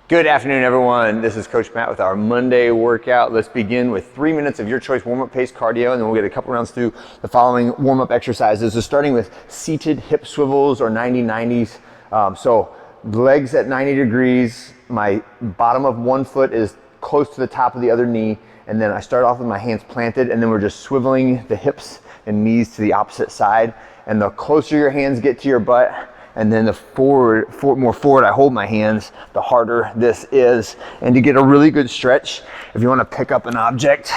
Good afternoon, everyone. This is Coach Matt with our Monday workout. Let's begin with 3 minutes of your choice warm-up pace cardio, and then we'll get a couple rounds through the following warm-up exercises. So starting with seated hip swivels or 90-90s. So legs at 90 degrees, my bottom of one foot is close to the top of the other knee, and then I start off with my hands planted, and then we're just swiveling the hips and knees to the opposite side. And the closer your hands get to your butt, and then the more forward I hold my hands, the harder this is. And to get a really good stretch, if you want to pick up an object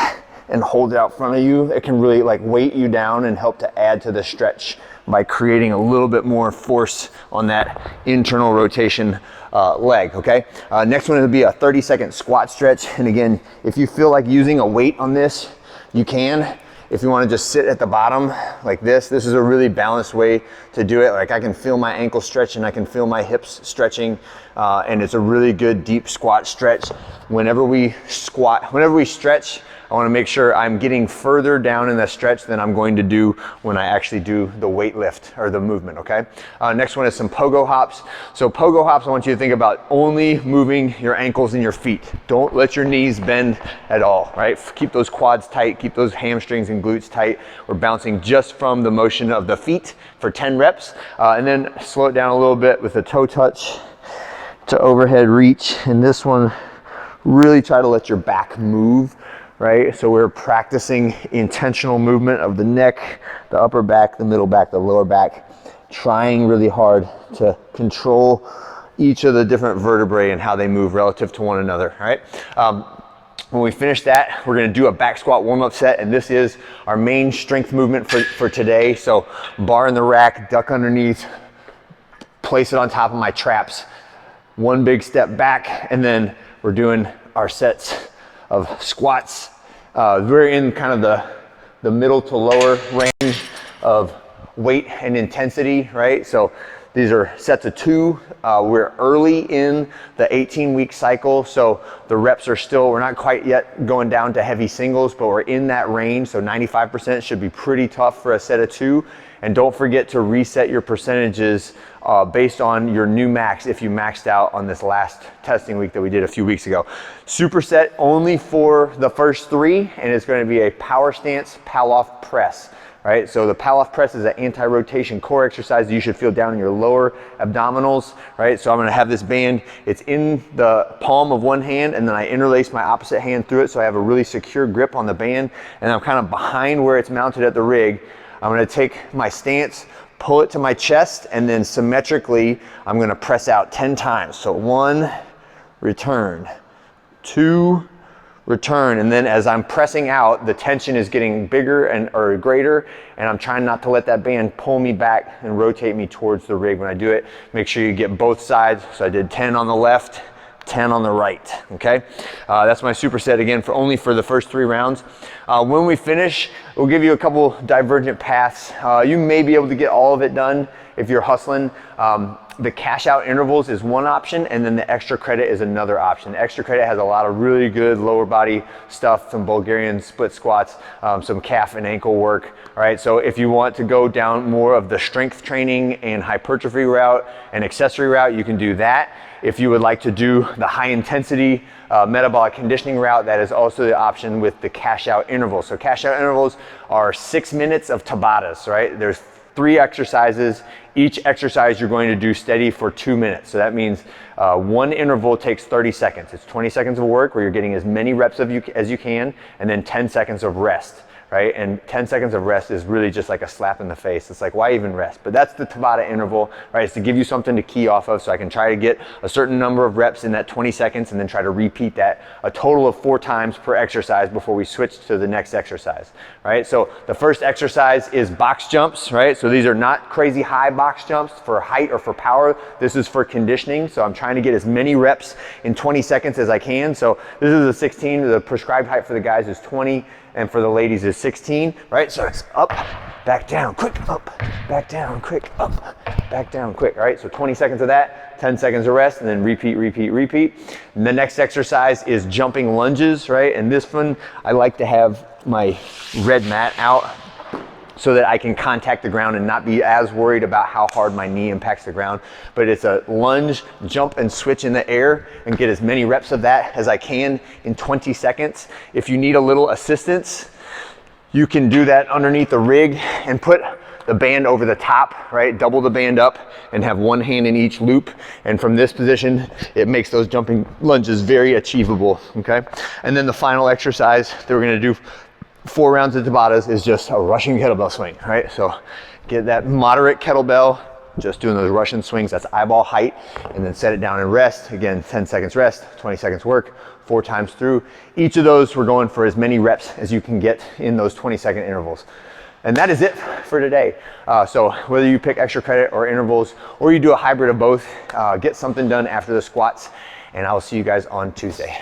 and hold it out in front of you, it can really like weight you down and help to add to the stretch by creating a little bit more force on that internal rotation leg, okay? Next one will be a 30-second squat stretch. And again, if you feel like using a weight on this, you can. If you want to just sit at the bottom like this is a really balanced way to do it. Like I can feel my ankle stretch and I can feel my hips stretching, and it's a really good deep squat stretch. Whenever we stretch, I want to make sure I'm getting further down in the stretch than I'm going to do when I actually do the weight lift or the movement, okay? Next one is some pogo hops. So pogo hops, I want you to think about only moving your ankles and your feet. Don't let your knees bend at all, right? Keep those quads tight, keep those hamstrings and glutes tight. We're bouncing just from the motion of the feet for 10 reps. And then slow it down a little bit with a toe touch to overhead reach. And this one, really try to let your back move. Right? So we're practicing intentional movement of the neck, the upper back, the middle back, the lower back, trying really hard to control each of the different vertebrae and how they move relative to one another, right? When we finish that, we're gonna do a back squat warm-up set, and this is our main strength movement for today. So bar in the rack, duck underneath, place it on top of my traps, one big step back, and then we're doing our sets of squats. We're in kind of the middle to lower range of weight and intensity, right? So these are sets of 2. We're early in the 18-week cycle, so the reps are still, we're not quite yet going down to heavy singles, but we're in that range, so 95% should be pretty tough for a set of 2. And don't forget to reset your percentages based on your new max if you maxed out on this last testing week that we did a few weeks ago. Superset only for the first 3, and it's going to be a power stance, Pallof press. Right, so the Pallof press is an anti-rotation core exercise that you should feel down in your lower abdominals, right? So I'm gonna have this band, it's in the palm of one hand, and then I interlace my opposite hand through it so I have a really secure grip on the band, and I'm kind of behind where it's mounted at the rig. I'm gonna take my stance, pull it to my chest, and then symmetrically, I'm gonna press out 10 times. So 1, return, 2, return, and then as I'm pressing out, the tension is getting bigger or greater, and I'm trying not to let that band pull me back and rotate me towards the rig when I do it. Make sure you get both sides. So I did 10 on the left, 10 on the right, okay? That's my superset again only for the first 3 rounds. When we finish, we'll give you a couple divergent paths. You may be able to get all of it done if you're hustling. The cash out intervals is one option, and then the extra credit is another option. The extra credit has a lot of really good lower body stuff, some Bulgarian split squats, some calf and ankle work. All right, so if you want to go down more of the strength training and hypertrophy route and accessory route, you can do that. If you would like to do the high intensity metabolic conditioning route, that is also the option with the cash out intervals. So cash out intervals are 6 minutes of Tabatas, right? There's 3 exercises. Each exercise you're going to do steady for 2 minutes. So that means one interval takes 30 seconds. It's 20 seconds of work where you're getting as many reps as you can, and then 10 seconds of rest. Right? And 10 seconds of rest is really just like a slap in the face. It's like, why even rest? But that's the Tabata interval, right? It's to give you something to key off of so I can try to get a certain number of reps in that 20 seconds and then try to repeat that a total of 4 times per exercise before we switch to the next exercise, right? So the first exercise is box jumps, right? So these are not crazy high box jumps for height or for power. This is for conditioning. So I'm trying to get as many reps in 20 seconds as I can. So this is a 16. The prescribed height for the guys is 20. And for the ladies is 16, right? So it's up, back down, quick, up, back down, quick, up, back down, quick, all right? So 20 seconds of that, 10 seconds of rest, and then repeat, repeat, repeat. And the next exercise is jumping lunges, right? And this one, I like to have my red mat out so that I can contact the ground and not be as worried about how hard my knee impacts the ground. But it's a lunge, jump, and switch in the air and get as many reps of that as I can in 20 seconds. If you need a little assistance, you can do that underneath the rig and put the band over the top, right? Double the band up and have one hand in each loop. And from this position, it makes those jumping lunges very achievable, okay? And then the final exercise that we're gonna do 4 rounds of Tabatas is just a Russian kettlebell swing, right? So get that moderate kettlebell, just doing those Russian swings, that's eyeball height, and then set it down and rest. Again, 10 seconds rest, 20 seconds work, 4 times through. Each of those, we're going for as many reps as you can get in those 20-second intervals. And that is it for today. So whether you pick extra credit or intervals, or you do a hybrid of both, get something done after the squats, and I will see you guys on Tuesday.